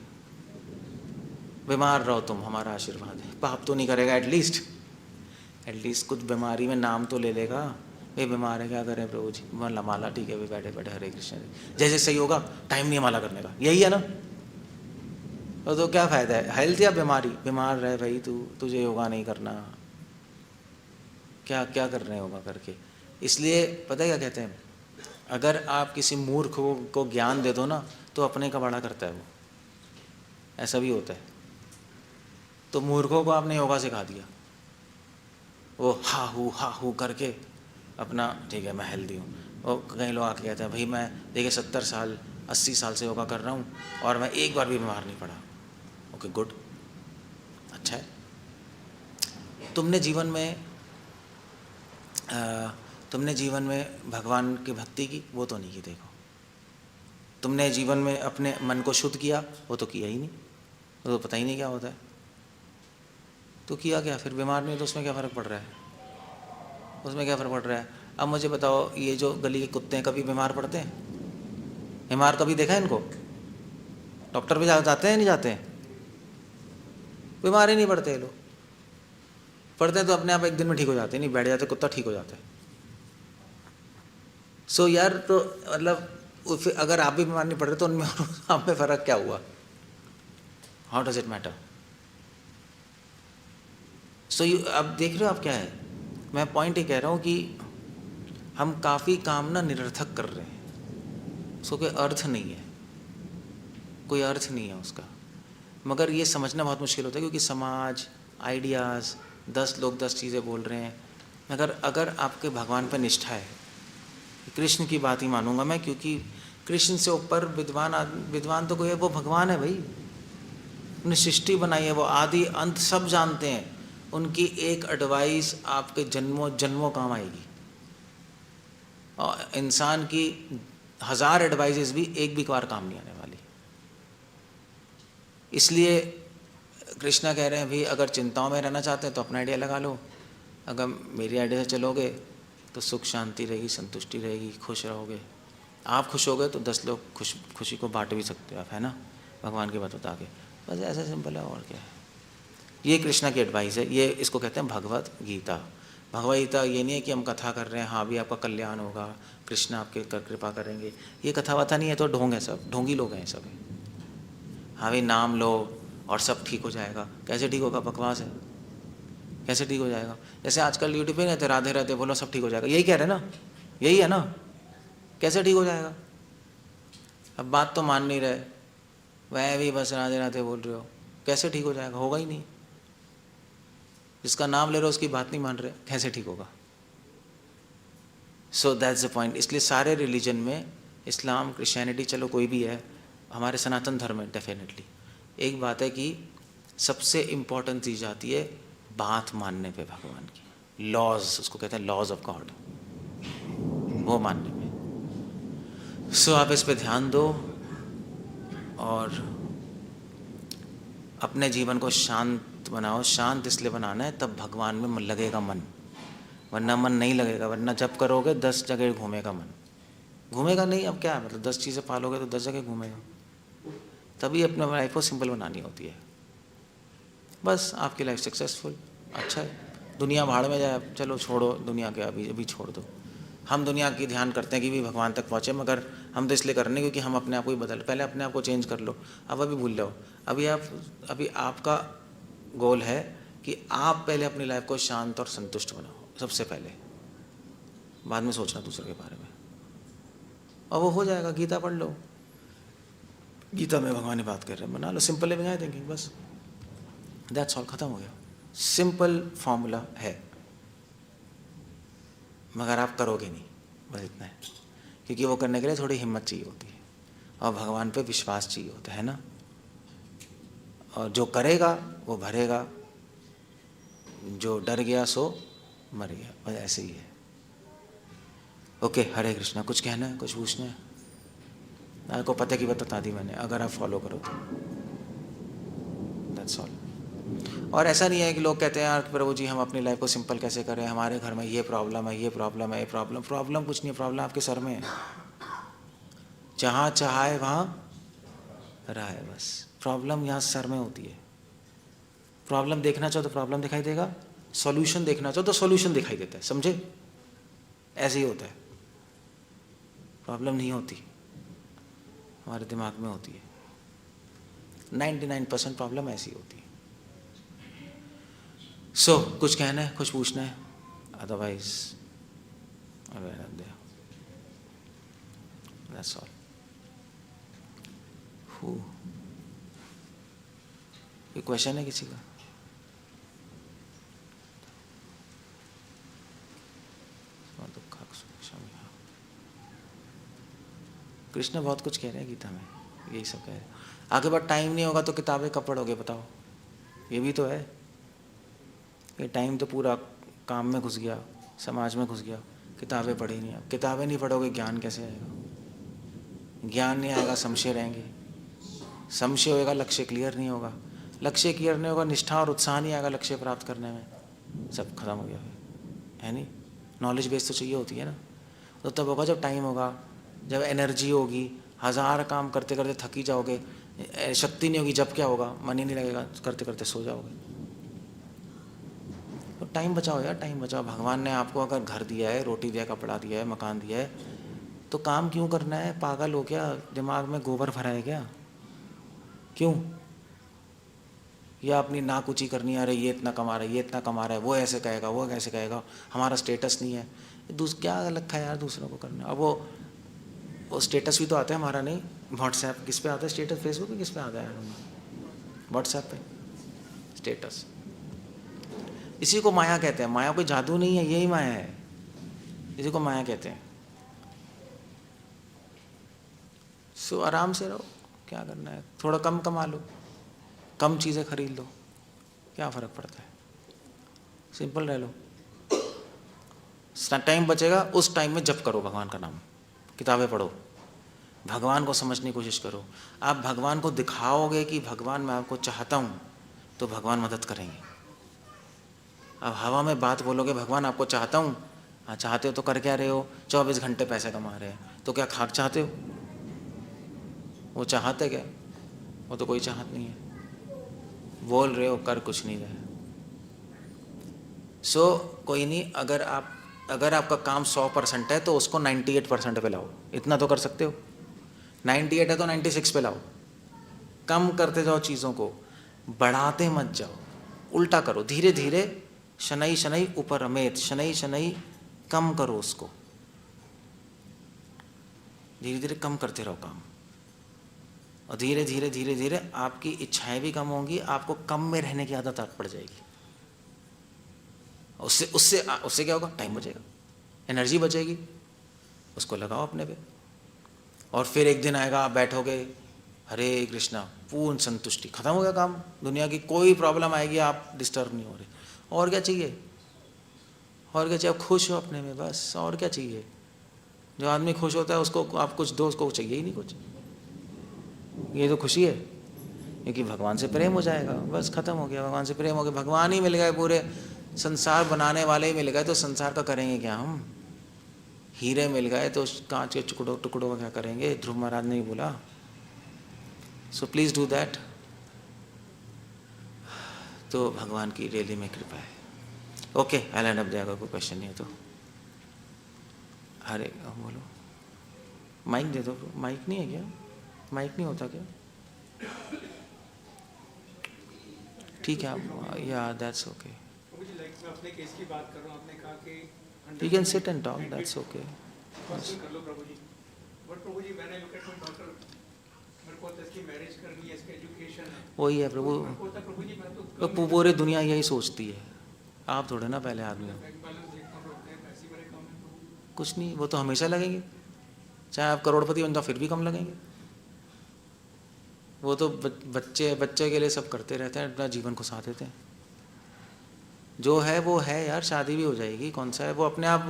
बीमार रहो तुम, हमारा आशीर्वाद है, पाप तो नहीं करेगा, एटलीस्ट कुछ बीमारी में नाम तो ले लेगा। ये बीमार है, क्या करें प्रभु जी, माला माला, ठीक है, वे बैठे बैठे हरे कृष्ण, जैसे सही होगा, टाइम नहीं है माला करने का, यही है ना। और तो क्या फ़ायदा है, हेल्थ या बीमारी? बीमार रहे भाई तू, तुझे योगा नहीं करना, क्या क्या कर रहे हैं योगा करके। इसलिए पता है क्या कहते हैं, अगर आप किसी मूर्ख को ज्ञान दे दो ना तो अपने का बड़ा करता है वो, ऐसा भी होता है। तो मूर्खों को आपने योगा सिखा दिया, वो हा हू करके अपना ठीक है मैं हेल्दी हूँ। और कई लोग आके कहते हैं भाई मैं देखिए 70 साल 80 साल से योगा कर रहा हूँ और मैं एक बार भी बीमार नहीं पड़ा। ओके गुड, अच्छा है। तुमने जीवन में भगवान की भक्ति की, वो तो नहीं की। देखो तुमने जीवन में अपने मन को शुद्ध किया, वो तो किया ही नहीं, वो तो पता ही नहीं क्या होता है। तो किया क्या फिर, बीमार नहीं तो उसमें क्या फ़र्क पड़ रहा है, उसमें क्या फ़र्क पड़ रहा है। अब मुझे बताओ, ये जो गली के कुत्ते हैं कभी बीमार पड़ते हैं? बीमार कभी देखा है इनको? डॉक्टर भी जाते हैं नहीं जाते हैं? बीमार ही नहीं पड़ते ये लोग। पड़ते हैं तो अपने आप एक दिन में ठीक हो जाते हैं, नहीं बैठ जाते, कुत्ता ठीक हो जाता है। सो यार, तो मतलब अगर आप भी बीमार नहीं पड़ रहे तो उनमें और आप में फ़र्क क्या हुआ? How does it matter? So अब देख रहे हो आप क्या है, मैं पॉइंट ये कह रहा हूँ कि हम काफ़ी काम ना निरर्थक कर रहे हैं, उसको कोई अर्थ नहीं है, कोई अर्थ नहीं है उसका। मगर ये समझना बहुत मुश्किल होता है क्योंकि समाज, आइडियाज़, 10 लोग 10 चीज़ें बोल रहे हैं। मगर अगर आपके भगवान पर निष्ठा है, कृष्ण की बात ही मानूंगा मैं, क्योंकि कृष्ण से ऊपर विद्वान तो कोई है, वो भगवान है भाई। उन्हें सृष्टि बनाई है, वो आदि अंत सब जानते हैं। उनकी एक एडवाइस आपके जन्मों जन्मों काम आएगी, और इंसान की 1000 एडवाइजेस भी एक भी बार काम नहीं आने वाली। इसलिए कृष्णा कह रहे हैं भाई अगर चिंताओं में रहना चाहते हैं तो अपना आइडिया लगा लो, अगर मेरी आइडिया से चलोगे तो सुख शांति रहेगी, संतुष्टि रहेगी, खुश रहोगे। आप खुश हो गए तो 10 लोग खुशी को बांट भी सकते हो आप, है ना, भगवान की बात बता के। बस ऐसा सिंपल है, और क्या है। ये कृष्णा की एडवाइस है, ये इसको कहते हैं भगवत गीता। भगवत गीता ये नहीं है कि हम कथा कर रहे हैं, हाँ भी आपका कल्याण होगा, कृष्ण आपके कृपा करेंगे, ये कथा वथा नहीं है। तो ढोंग है सब, ढोंगी लोग हैं सब। हाँ भाई नाम लो और सब ठीक हो जाएगा, कैसे ठीक होगा, बकवास है, कैसे ठीक हो जाएगा। जैसे आजकल यूट्यूब पे रहते राधे राधे बोलो सब ठीक हो जाएगा, यही कह रहे ना, यही है ना, कैसे ठीक हो जाएगा। अब बात तो मान नहीं रहे, वह भी बस राधे राधे बोल रहे हो, कैसे ठीक हो जाएगा, होगा ही नहीं। जिसका नाम ले रहे हो उसकी बात नहीं मान रहे, कैसे ठीक होगा। So that's the point. इसलिए सारे रिलीजन में, इस्लाम, क्रिश्चियनिटी, चलो कोई भी है, हमारे सनातन धर्म में डेफिनेटली एक बात है कि सबसे इम्पोर्टेंट चीज़ आती है बात मानने पे भगवान की, लॉज, उसको कहते हैं लॉज ऑफ गॉड, वो मानने में। सो आप इस पे ध्यान दो और अपने जीवन को शांत बनाओ। शांत इसलिए बनाना है तब भगवान में लगेगा मन, वरना मन नहीं लगेगा। वरना जब करोगे 10 जगह घूमेगा मन, घूमेगा नहीं। अब क्या है, मतलब 10 चीज़ें पालोगे तो 10 जगह घूमेगा। तभी अपने लाइफ को सिंपल बनानी होती है, बस आपकी लाइफ सक्सेसफुल। अच्छा है, दुनिया भाड़ में जाए, चलो छोड़ो दुनिया के, अभी छोड़ दो। हम दुनिया की ध्यान करते हैं कि भी भगवान तक पहुँचे, मगर हम तो इसलिए कर रहे हैं क्योंकि हम अपने आप को ही बदल, पहले अपने आप को चेंज कर लो। अब अभी भूल जाओ, अभी आपका गोल है कि आप पहले अपनी लाइफ को शांत और संतुष्ट बनाओ सबसे पहले, बाद में सोचना दूसरे के बारे में, और वो हो जाएगा। गीता पढ़ लो, गीता में भगवान ने बात कर रहे हैं, बना लो सिंपल लिविंग आई थिंकिंग, बस दैट्स ऑल, ख़त्म हो गया। सिंपल फॉर्मूला है, मगर आप करोगे नहीं, बस इतना है। क्योंकि वो करने के लिए थोड़ी हिम्मत चाहिए होती है और भगवान पे विश्वास चाहिए होता है ना। और जो करेगा वो भरेगा, जो डर गया सो मर गया, बस ऐसे ही है। ओके, हरे कृष्णा। कुछ कहना है, कुछ पूछना है? आपको पता की बात बता दी मैंने, अगर आप फॉलो करो तो दैट्स ऑल। और ऐसा नहीं है कि लोग कहते हैं यार प्रभु जी हम अपनी लाइफ को सिंपल कैसे करें, हमारे घर में ये प्रॉब्लम है, ये प्रॉब्लम है, ये प्रॉब्लम। प्रॉब्लम कुछ नहीं है, प्रॉब्लम आपके सर में है। जहाँ चाहे वहाँ रहा है, बस प्रॉब्लम यहाँ सर में होती है। प्रॉब्लम देखना चाहो तो प्रॉब्लम दिखाई देगा, सॉल्यूशन देखना चाहो तो सॉल्यूशन दिखाई देता है, समझे? ऐसे ही होता है। प्रॉब्लम नहीं होती, हमारे दिमाग में होती है। 99% प्रॉब्लम ऐसी होती है। सो कुछ कहना है, कुछ पूछना है? Otherwise that's all. कोई क्वेश्चन है किसी का? कृष्ण बहुत कुछ कह रहे हैं गीता में, यही सब कह रहे हैं। आगे बाद टाइम नहीं होगा तो किताबें कब पढ़ोगे बताओ? ये भी तो है। ये टाइम तो पूरा काम में घुस गया, समाज में घुस गया, किताबें पढ़ी नहीं। अब किताबें नहीं पढ़ोगे ज्ञान कैसे आएगा? ज्ञान नहीं आएगा, संशय रहेंगे, संशय होएगा, लक्ष्य क्लियर नहीं होगा, लक्ष्य क्लियर नहीं होगा, निष्ठा और उत्साह नहीं आएगा लक्ष्य प्राप्त करने में, सब खत्म हो गया है नहीं। नॉलेज बेस तो चाहिए होती है ना। तो तब होगा जब टाइम होगा, जब एनर्जी होगी। 1000 काम करते करते थकी जाओगे, शक्ति नहीं होगी, जब क्या होगा? मन ही नहीं लगेगा, करते करते सो जाओगे। तो टाइम बचाओ यार, टाइम बचाओ। भगवान ने आपको अगर घर दिया है, रोटी दिया है, कपड़ा दिया है, मकान दिया है, तो काम क्यों करना है? पागल हो क्या? दिमाग में गोबर भरा है क्या? क्यों? या अपनी नाक ऊँची करनी है, अरे ये इतना कमा रहा है, ये इतना कमा रहा है, वो ऐसे कहेगा, वो कैसे कहेगा, हमारा स्टेटस नहीं है। क्या रखा है यार दूसरों को करना? अब वो स्टेटस भी तो आता है हमारा, नहीं? व्हाट्सएप किस पे आता है स्टेटस? फेसबुक पे किस पे आता है? व्हाट्सएप पे स्टेटस। इसी को माया कहते हैं। माया कोई जादू नहीं है, यही माया है, इसी को माया कहते हैं। सो आराम से रहो, क्या करना है? थोड़ा कम कमा लो, कम चीज़ें खरीद लो, क्या फ़र्क पड़ता है? सिंपल रह लो। टाइम बचेगा, उस टाइम में जप करो भगवान का नाम, किताबें पढ़ो, भगवान को समझने की कोशिश करो। आप भगवान को दिखाओगे कि भगवान मैं आपको चाहता हूँ, तो भगवान मदद करेंगे। अब हवा में बात बोलोगे भगवान आपको चाहता हूँ, हाँ चाहते हो तो कर क्या रहे हो? 24 घंटे पैसे कमा रहे हैं, तो क्या खाक चाहते हो? वो चाहते क्या? वो तो कोई चाहत नहीं है। बोल रहे हो, कर कुछ नहीं रहे। कोई नहीं, अगर आपका काम 100% है तो उसको 98% पे लाओ। इतना तो कर सकते हो। 98 है तो 96 पे लाओ। कम करते जाओ चीज़ों को, बढ़ाते मत जाओ, उल्टा करो। धीरे धीरे, शनै शनै उपरमेत, शनै शनै कम करो उसको। धीरे धीरे कम करते रहो काम, और धीरे धीरे धीरे धीरे आपकी इच्छाएं भी कम होंगी, आपको कम में रहने की आदत पड़ जाएगी। उससे उससे उससे क्या होगा? टाइम बचेगा, एनर्जी बचेगी, उसको लगाओ अपने पे। और फिर एक दिन आएगा, आप बैठोगे, हरे कृष्णा, पूर्ण संतुष्टि, खत्म हो गया काम। दुनिया की कोई प्रॉब्लम आएगी, आप डिस्टर्ब नहीं हो रहे। और क्या चाहिए? और क्या चाहिए? आप खुश हो अपने में, बस। और क्या चाहिए? जो आदमी खुश होता है उसको आप कुछ दो, उसको चाहिए ही नहीं कुछ। ये तो खुशी है, क्योंकि भगवान से प्रेम हो जाएगा, बस खत्म हो गया। भगवान से प्रेम हो गया, भगवान ही मिल गए, पूरे संसार बनाने वाले ही मिल गए, तो संसार का करेंगे क्या हम? हीरे मिल गए तो कांच के टुकड़ों का क्या करेंगे? ध्रुव महाराज ने ही बोला। So please do that. तो भगवान की रैली में कृपा है। Okay, I land up there. कोई क्वेश्चन नहीं है तो अरे बोलो, माइक दे दो। माइक नहीं है क्या? माइक नहीं होता क्या? ठीक है, आप या दैट्स ओके। मैं अपने केस की बात कर रहा हूँ। आपने कहा कि you can sit and talk, that's okay. कर लो प्रभु जी। बट प्रभु जी, मैंने लुक एट माय डॉटर, मेरे को तो इसकी मैरिज करनी है, इसका एजुकेशन है। वही है प्रभु, प्रभु जी मैं तो पूरी दुनिया यही सोचती है, आप थोड़े ना पहले आदमी हो। कुछ नहीं, वो तो हमेशा लगेंगे, चाहे आप करोड़पति बन जाओ फिर भी कम लगेंगे। वो तो बच्चे के लिए सब करते रहते हैं, अपना जीवन को साथ देते हैं। जो है वो है यार, शादी भी हो जाएगी, कौन सा है? वो अपने आप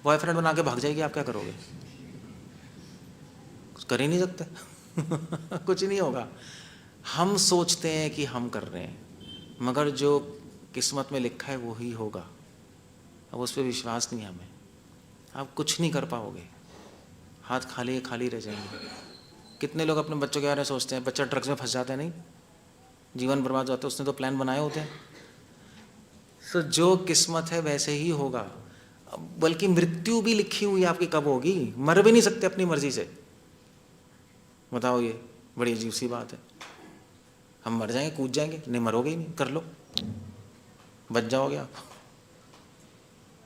बॉयफ्रेंड बना के भाग जाएगी, आप क्या करोगे? कुछ कर ही नहीं सकते। कुछ नहीं होगा। हम सोचते हैं कि हम कर रहे हैं, मगर जो किस्मत में लिखा है वो ही होगा। अब उस पर विश्वास नहीं है हमें, आप कुछ नहीं कर पाओगे, हाथ खाली खाली रह जाएंगे। कितने लोग अपने बच्चों के बारे में सोचते हैं, बच्चा ड्रग्स में फंस जाता है, नहीं जीवन बर्बाद होता है, उसने तो प्लान बनाए होते हैं। तो जो किस्मत है वैसे ही होगा। बल्कि मृत्यु भी लिखी हुई आपकी कब होगी, मर भी नहीं सकते अपनी मर्जी से। बताओ, ये बड़ी अजीब सी बात है। हम मर जाएंगे, कूद जाएंगे, नहीं मरोगे ही नहीं, कर लो, बच जाओगे आप।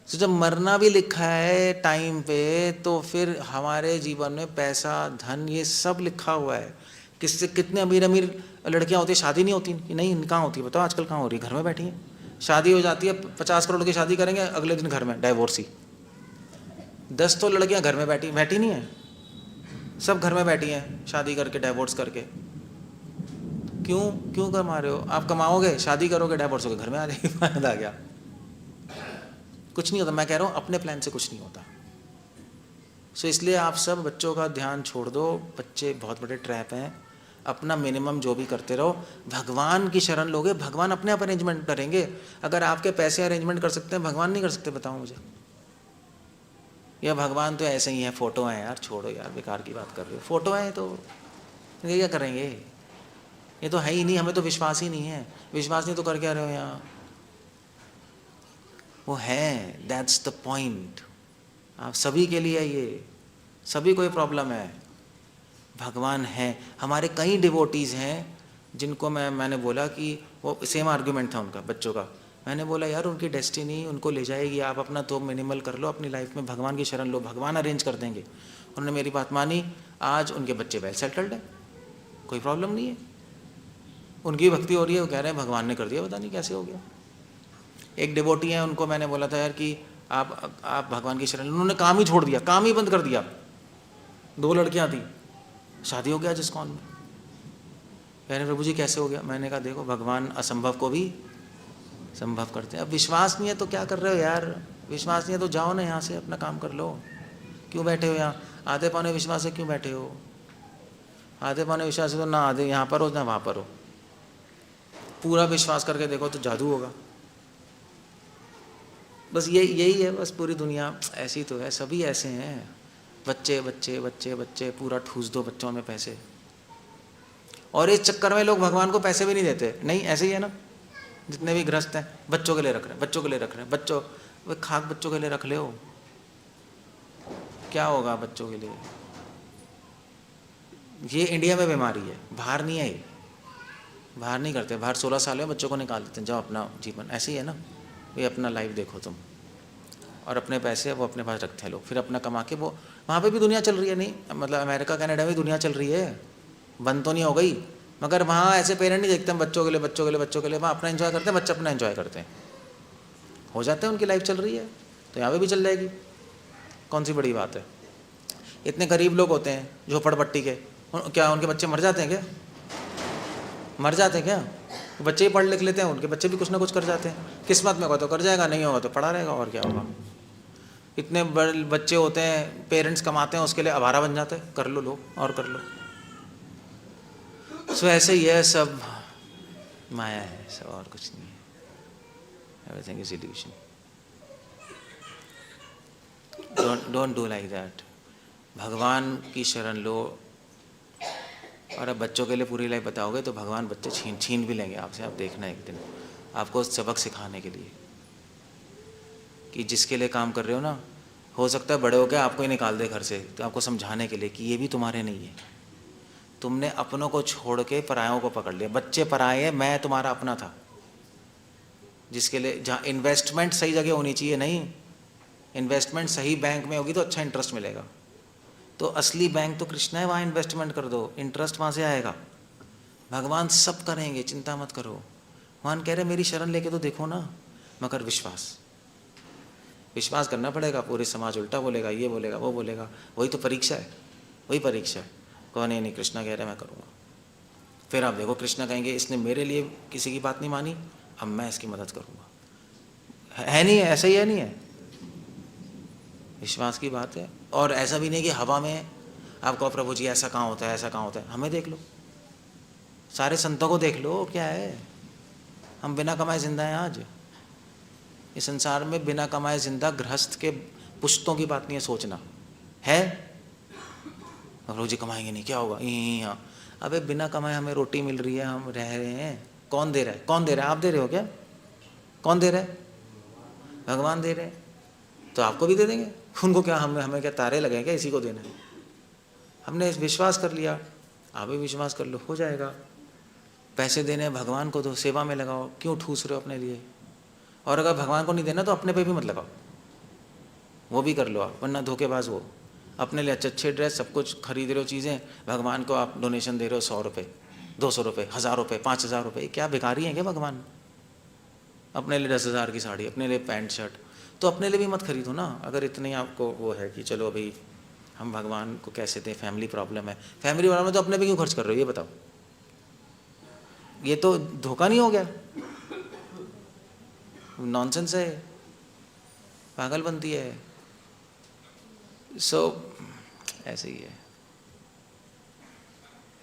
तो जब मरना भी लिखा है टाइम पे, तो फिर हमारे जीवन में पैसा, धन, ये सब लिखा हुआ है। किससे कितने अमीर अमीर लड़कियां होती है, शादी नहीं होती, नहीं कहाँ होती है बताओ, आजकल कहाँ हो रही है, घर में बैठी हैं। शादी हो जाती है, 50 करोड़ की शादी करेंगे, अगले दिन घर में डाइवोर्सी। 10 तो लड़कियां घर में बैठी बैठी नहीं है, सब घर में बैठी हैं शादी करके, डाइवोर्स करके। क्यों कमा रहे हो आप? कमाओगे, शादी करोगे, डाइवोर्स होगे, घर में आ जाएगी, फायदा आ गया। कुछ नहीं होता, मैं कह रहा हूँ अपने प्लान से कुछ नहीं होता। सो इसलिए आप सब बच्चों का ध्यान छोड़ दो, बच्चे बहुत बड़े ट्रैप हैं। अपना मिनिमम जो भी करते रहो, भगवान की शरण लोगे, भगवान अपने आप अरेंजमेंट करेंगे। अगर आपके पैसे अरेंजमेंट कर सकते हैं, भगवान नहीं कर सकते? बताओ मुझे। या भगवान तो ऐसे ही है, फोटो हैं यार, छोड़ो यार, बेकार की बात कर रहे हो, फोटो हैं तो ये क्या करेंगे, ये तो है ही नहीं, हमें तो विश्वास ही नहीं है। विश्वास नहीं तो कर क्या रहे हो यहाँ? वो है, दैट्स द पॉइंट। आप सभी के लिए ये, सभी को ये प्रॉब्लम है। भगवान है, हमारे कई डिवोटीज़ हैं जिनको मैंने बोला कि वो सेम आर्गुमेंट था उनका, बच्चों का। मैंने बोला यार उनकी डेस्टिनी उनको ले जाएगी, आप अपना तो मिनिमल कर लो अपनी लाइफ में, भगवान की शरण लो, भगवान अरेंज कर देंगे। उन्होंने मेरी बात मानी, आज उनके बच्चे वेल सेटल्ड हैं, कोई प्रॉब्लम नहीं है, उनकी भक्ति हो रही है, वो कह रहे हैं भगवान ने कर दिया, पता नहीं कैसे हो गया। एक डिवोटी है, उनको मैंने बोला था यार कि आप भगवान की शरण, उन्होंने काम ही छोड़ दिया, काम ही बंद कर दिया। 2 लड़कियां थी, शादी हो गया जिसकॉन में। कह रहे प्रभु जी कैसे हो गया? मैंने कहा देखो भगवान असंभव को भी संभव करते हैं। अब विश्वास नहीं है तो क्या कर रहे हो यार? विश्वास नहीं है तो जाओ ना यहाँ से, अपना काम कर लो। क्यों बैठे हो यहाँ? आधे पौने विश्वास है क्यों बैठे हो? आधे पौने विश्वास है तो ना आधे यहाँ पर हो ना वहाँ पर हो, पूरा विश्वास करके देखो तो जादू होगा। बस यही है, बस पूरी दुनिया ऐसी तो है, सभी ऐसे हैं। बच्चे बच्चे बच्चे बच्चे, पूरा ठूस दो बच्चों में पैसे, और इस चक्कर में लोग भगवान को पैसे भी नहीं देते। नहीं ऐसे ही है ना, जितने भी गृहस्थ हैं बच्चों के लिए रख रहे हैं, बच्चों के लिए रख रहे हैं, बच्चों वे खाक बच्चों के लिए रख ले हो, क्या होगा बच्चों के लिए? ये इंडिया में बीमारी है, बाहर नहीं है ये, बाहर नहीं करते। बाहर 16 साल में बच्चों को निकाल देते हैं, जाओ अपना जीवन, ऐसे ही है ना, वे अपना लाइफ देखो तुम, और अपने पैसे वो अपने पास रखते हैं लोग, फिर अपना कमा के वो, वहाँ पे भी दुनिया चल रही है। नहीं मतलब अमेरिका कनाडा में दुनिया चल रही है, बंद तो नहीं हो गई, मगर वहाँ ऐसे पेरेंट नहीं देखते हैं बच्चों के लिए बच्चों के लिए बच्चों के लिए, वहाँ अपना एंजॉय करते हैं, बच्चे अपना एंजॉय करते हैं, हो जाते हैं, उनकी लाइफ चल रही है, तो यहाँ पे भी चल जाएगी, कौन सी बड़ी बात है। इतने गरीब लोग होते हैं झोपड़पट्टी के, क्या उनके बच्चे मर जाते हैं क्या? मर जाते हैं क्या? बच्चे ही पढ़ लिख लेते हैं, उनके बच्चे भी कुछ ना कुछ कर जाते हैं। किस्मत में होगा तो कर जाएगा, नहीं होगा तो पड़ा रहेगा, और क्या होगा। इतने बड़े बच्चे होते हैं, पेरेंट्स कमाते हैं उसके लिए आवारा बन जाते हैं, कर लो लो और कर लो। सो ऐसे ही है, सब माया है, सब और कुछ नहीं है। Everything is illusion. Don't do like that. भगवान की शरण लो, और अब बच्चों के लिए पूरी लाइफ बताओगे तो भगवान बच्चे छीन भी लेंगे आपसे। आप देखना एक दिन, आपको सबक सिखाने के लिए कि जिसके लिए काम कर रहे हो ना, हो सकता है बड़े होकर आपको ही निकाल दे घर से, तो आपको समझाने के लिए कि ये भी तुम्हारे नहीं है। तुमने अपनों को छोड़ के परायों को पकड़ लिया। बच्चे पराए हैं, मैं तुम्हारा अपना था, जिसके लिए जहाँ इन्वेस्टमेंट सही जगह होनी चाहिए। नहीं, इन्वेस्टमेंट सही बैंक में होगी तो अच्छा इंटरेस्ट मिलेगा। तो असली बैंक तो कृष्ण है, वहाँ इन्वेस्टमेंट कर दो, इंटरेस्ट वहाँ से आएगा। भगवान सब करेंगे, चिंता मत करो। भगवान कह रहे मेरी शरण लेके तो देखो ना, मगर विश्वास करना पड़ेगा। पूरे समाज उल्टा बोलेगा, ये बोलेगा वो बोलेगा, वही तो परीक्षा है, वही परीक्षा है। कौन है? नहीं, कृष्णा कह रहे मैं करूँगा। फिर आप देखो कृष्णा कहेंगे इसने मेरे लिए किसी की बात नहीं मानी, अब मैं इसकी मदद करूँगा। है नहीं है? ऐसा ही है, नहीं है? विश्वास की बात है। और ऐसा भी नहीं कि हवा में आप कहो प्रभु जी ऐसा कहाँ होता है, ऐसा कहाँ होता है। हमें देख लो, सारे संतों को देख लो, क्या है। हम बिना कमाए जिंदा हैं आज इस संसार में। बिना कमाए जिंदा गृहस्थ के पुश्तों की बात नहीं है सोचना है। प्रभु जी कमाएंगे नहीं, क्या होगा? हाँ, अबे बिना कमाए हमें रोटी मिल रही है, हम रह रहे हैं। कौन दे रहा है? कौन दे रहा है? आप दे रहे हो क्या? कौन दे रहा है? भगवान दे रहे हैं, तो आपको भी दे देंगे। उनको क्या, हमें क्या तारे लगे क्या इसी को देना है? हमने विश्वास कर लिया, आप भी विश्वास कर लो, हो जाएगा। पैसे देने हैं भगवान को दो, सेवा में लगाओ, क्यों ठूस रहे हो अपने लिए? और अगर भगवान को नहीं देना तो अपने पे भी मत लगाओ, वो भी कर लो आप, वरना धोखेबाज हो। अपने लिए अच्छे ड्रेस सब कुछ खरीद रहे हो चीज़ें, भगवान को आप डोनेशन दे रहे हो 100 रुपये, 200 रुपये, 1000 रुपये, 5000 रुपये, क्या भिखारी हैं क्या भगवान? अपने लिए 10,000 की साड़ी, अपने लिए पैंट शर्ट, तो अपने लिए भी मत खरीदो ना। अगर इतनी आपको वो है कि चलो अभी हम भगवान को कैसे दें, फैमिली प्रॉब्लम है, फैमिली प्रॉब्लम है तो अपने पे क्यों खर्च कर रहे हो ये बताओ? ये तो धोखा नहीं हो गया? नॉनसेंस है, पागलपंती है। सो ऐसे ही है,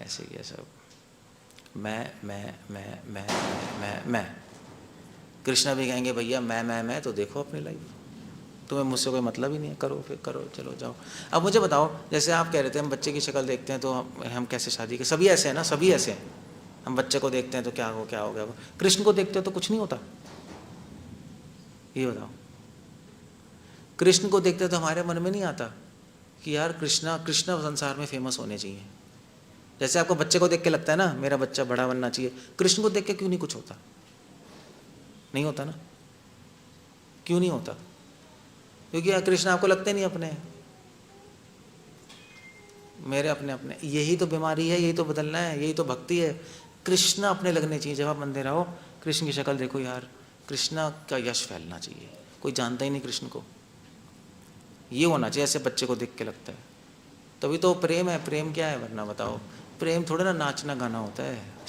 ऐसे ही है सब। मैं कृष्णा भी कहेंगे भैया मैं, तो देखो अपनी लाइफ, तुम्हें मुझसे कोई मतलब ही नहीं है, करो फिर करो, चलो जाओ। अब मुझे बताओ, जैसे आप कह रहे थे हम बच्चे की शक्ल देखते हैं तो हम कैसे शादी के, सभी ऐसे हैं ना, सभी ऐसे हैं। हम बच्चे को देखते हैं तो क्या हो गया, कृष्ण को देखते हो तो कुछ नहीं होता, ये बताओ। कृष्ण को देखते तो हमारे मन में नहीं आता कि यार कृष्णा संसार में फेमस होने चाहिए। जैसे आपको बच्चे को देख के लगता है ना मेरा बच्चा बड़ा बनना चाहिए, कृष्ण को देख के क्यों नहीं कुछ होता? नहीं होता ना, क्यों नहीं होता? क्योंकि कृष्ण आपको लगते नहीं अपने, मेरे अपने अपने। यही तो बीमारी है, यही तो बदलना है, यही तो भक्ति है। कृष्ण अपने लगने चाहिए। जब आप मंदिर आओ, कृष्ण की शक्ल देखो यार, कृष्णा का यश फैलना चाहिए, कोई जानता ही नहीं कृष्ण को, ये होना चाहिए। ऐसे बच्चे को देख के लगता है, तभी तो प्रेम है। प्रेम क्या है वरना बताओ? प्रेम थोड़ा ना नाचना गाना होता है,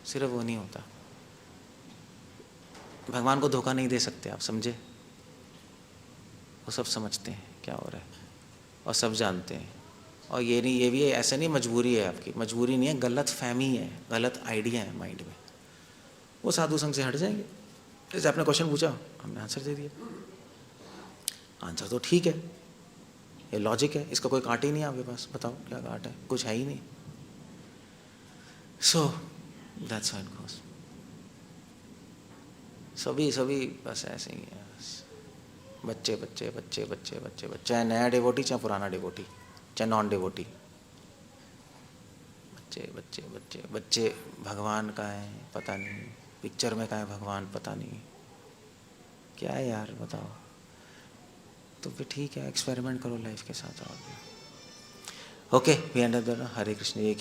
सिर्फ वो नहीं होता। भगवान को धोखा नहीं दे सकते आप, समझे? वो सब समझते हैं क्या हो रहा है और सब जानते हैं। और ये नहीं, ये भी ऐसा नहीं मजबूरी है आपकी, मजबूरी नहीं है, गलत फहमी है, गलत आइडिया है माइंड में। वो साधु संग से हट जाएंगे। जैसे आपने क्वेश्चन पूछा, हमने आंसर दे दिया। आंसर तो ठीक है, ये लॉजिक है, इसका कोई काट ही नहीं है आपके पास। बताओ क्या काट है? कुछ है ही नहीं। So that's how it goes. सभी बस ऐसे ही है, बच्चे, चाहे नया डिवोटी, चाहे पुराना डिवोटी, चाहे नॉन डिवोटी, बच्चे। भगवान का है पता नहीं, पिक्चर में का है भगवान पता नहीं, क्या है यार बताओ? तो फिर ठीक है, एक्सपेरिमेंट करो लाइफ के साथ। और ओके, वी एंड द हरे कृष्ण। ये